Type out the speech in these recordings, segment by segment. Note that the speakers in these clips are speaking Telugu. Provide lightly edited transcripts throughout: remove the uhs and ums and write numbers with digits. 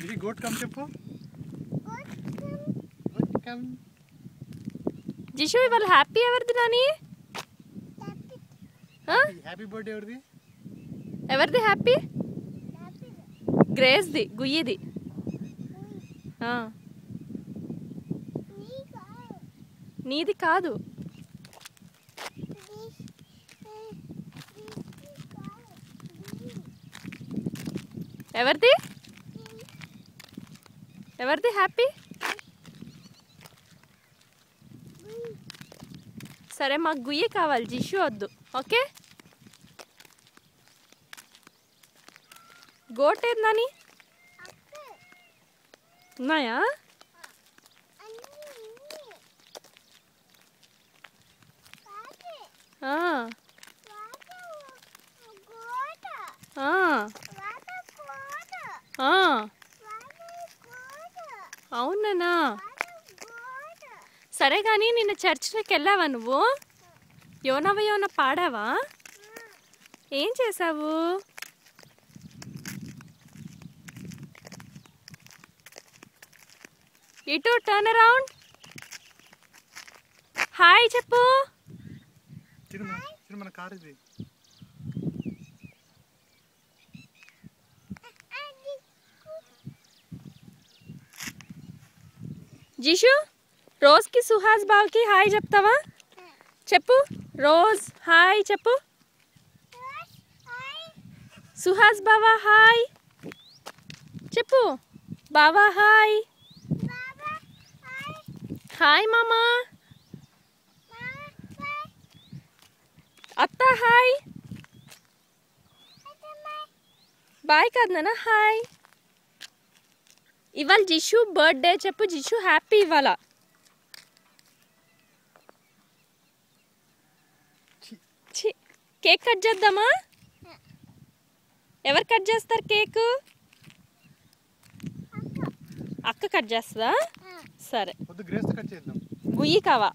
ఇది గోట్ కమ్ చెప్పు. జిషు ఇవాళ హ్యాపీ ఎవరిది నాని? హ్యాపీ బర్త్డే ఎవరిది? ఎవరిది హ్యాపీ? గ్రేస్ది, గుయ్యిది. నీది కాదు. ఎవరిది? ఎవరిది హ్యాపీ? సరే మాకు గుయ్యి కావాలి, జిషు వద్దు. ఓకే గోట్ ఏది నాని? ఉన్నాయా? అవునా? సరే కానీ నిన్న చర్చిలోకి వెళ్ళావా నువ్వు? యోన పాడావా? ఏం చేసావు? ఇటు టర్న్ అరౌండ్. హాయ్ చెప్పు. మన కార్ ఇది. జిషు రోజుకి సుహాస్ బావకి హాయ్ చెప్తావా? చెప్పు. రోజ్ హాయ్ చెప్పు. సుహాస్ బావా హాయ్ చెప్పు. బావా హాయ్. హాయ్ మామా. అత్త హాయ్. బాయ్ కాదు నాన్న, హాయ్. ఇవాళ జిషు బర్త్డే చెప్పు. జిషు హ్యాపీ ఇవాళ. కేక్ కట్ చేద్దామా? ఎవరు కట్ చేస్తారు కేక్? అక్క కట్ చేస్తుందా? సరే. గుయ్యి కావా?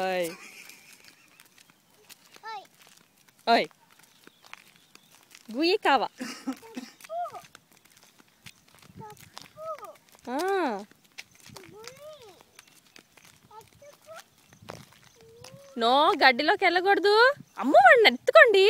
ఓయ్ ఓయ్ గుయ్యి కావా? నో గడ్డిలోకి వెళ్ళకూడదు. అమ్మ వాడిని ఎత్తుకోండి.